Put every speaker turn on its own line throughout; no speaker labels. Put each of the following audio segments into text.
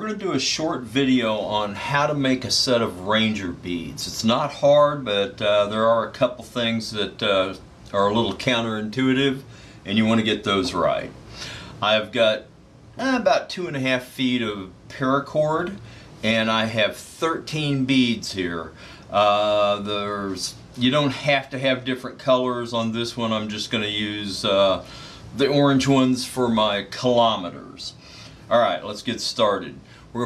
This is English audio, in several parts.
going to do a short video on how to make a set of Ranger beads. It's not hard, but there are a couple things that are a little counterintuitive, and you want to get those right. I've got about 2.5 feet of paracord, and I have 13 beads here. You don't have to have different colors on this one. I'm just going to use the orange ones for my kilometers. Alright, let's get started.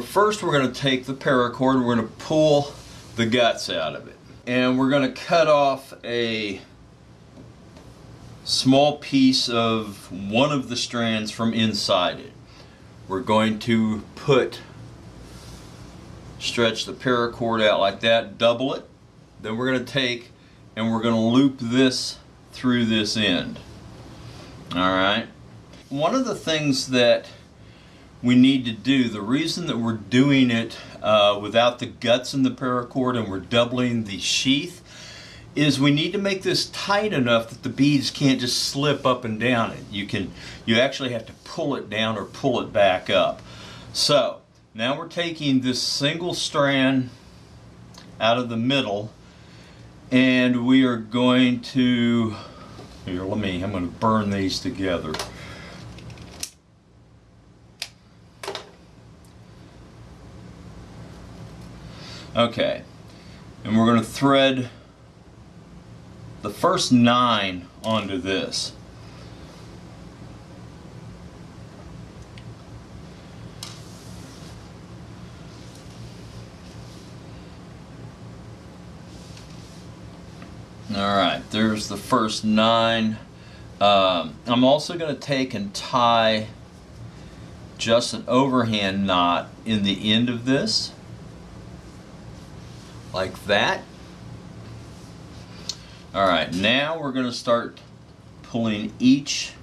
First we're going to take the paracord and we're going to pull the guts out of it. And we're going to cut off a small piece of one of the strands from inside it. We're going to stretch the paracord out like that, double it. Then we're going to take and we're going to loop this through this end. Alright. One of the things that we need to do, the reason that we're doing it without the guts in the paracord and we're doubling the sheath, is we need to make this tight enough that the beads can't just slip up and down it. You actually have to pull it down or pull it back up. So now we're taking this single strand out of the middle, and we are going to, I'm going to burn these together. Okay, and we're going to thread the first 9 onto this. Alright, there's the first 9. I'm also going to take and tie just an overhand knot in the end of this, like that. Alright, now we're going to start pulling each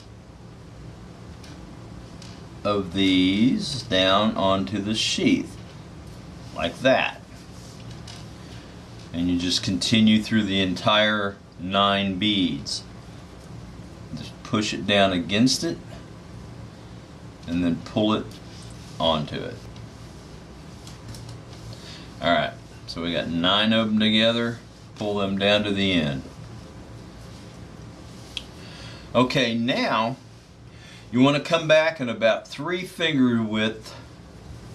of these down onto the sheath, like that. And you just continue through the entire 9 beads. Just push it down against it and then pull it onto it. Alright, so we got 9 of them together. Pull them down to the end. Okay, now you want to come back and about 3 finger width,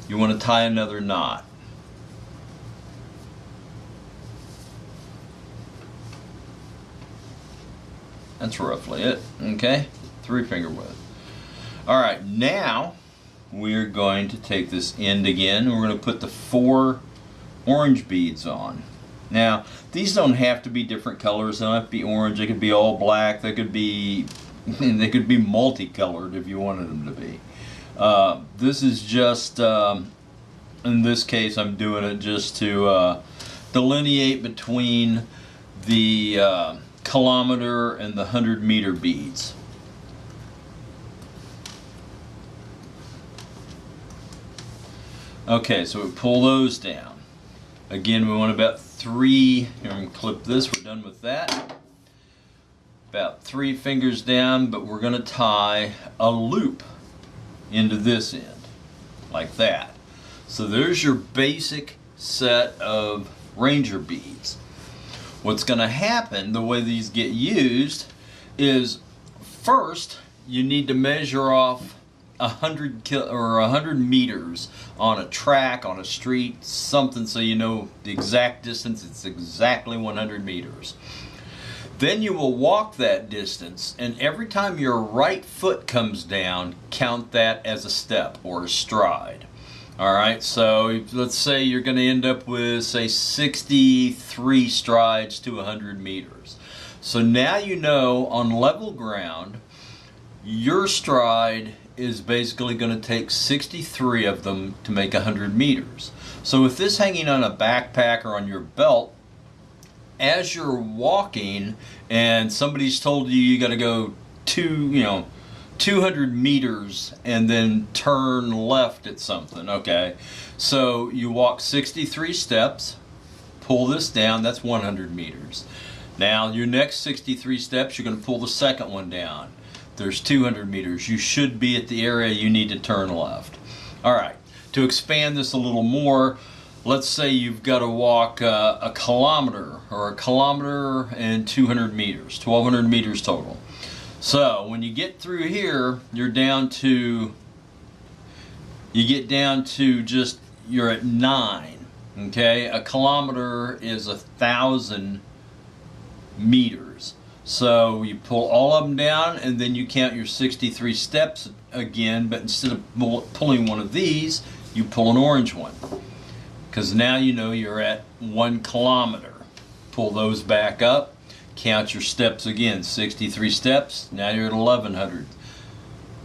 you want to tie another knot. That's roughly it, okay? 3 finger width. Alright, now we're going to take this end again and we're going to put the 4 orange beads on. Now, these don't have to be different colors. They don't have to be orange. They could be all black. They could be multicolored if you wanted them to be. This is just, in this case, I'm doing it just to delineate between the kilometer and the 100-meter beads. Okay, so we pull those down. Again, we want about 3, here, I'm going to clip this, we're done with that. About 3 fingers down, but we're going to tie a loop into this end, like that. So there's your basic set of Ranger beads. What's going to happen, the way these get used, is first you need to measure off 100 meters on a track, on a street, something, so you know the exact distance. It's exactly 100 meters. Then you will walk that distance, and every time your right foot comes down, count that as a step or a stride. Alright, so let's say you're going to end up with, say, 63 strides to 100 meters. So now you know on level ground, your stride is basically going to take 63 of them to make 100 meters. So with this hanging on a backpack or on your belt, as you're walking and somebody's told you you got to go 200 meters and then turn left at something, okay? So you walk 63 steps, pull this down, that's 100 meters. Now your next 63 steps, you're going to pull the second one down. There's 200 meters. You should be at the area you need to turn left. Alright, to expand this a little more, let's say you've got to walk a kilometer or a kilometer and 200 meters, 1,200 meters total. So when you get through here, you're down to, you're at 9. Okay, a kilometer is 1,000 meters. So you pull all of them down and then you count your 63 steps again, but instead of pulling one of these, you pull an orange one. Because now you know you're at 1 kilometer. Pull those back up, count your steps again, 63 steps, now you're at 1,100.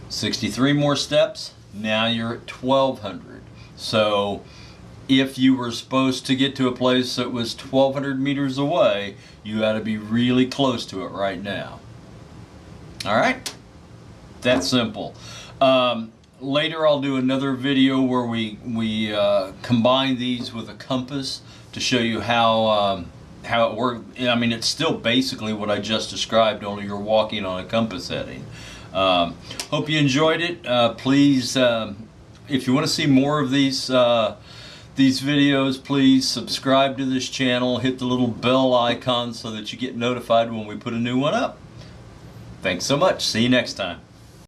63 more steps, now you're at 1,200. So if you were supposed to get to a place that was 1,200 meters away, you got to be really close to it right now. All right? That's simple. Later I'll do another video where we combine these with a compass to show you how it works. I mean, it's still basically what I just described, only you're walking on a compass heading. Hope you enjoyed it. Please, if you want to see more of these videos, please subscribe to this channel, hit the little bell icon so that you get notified when we put a new one up. Thanks so much. See you next time.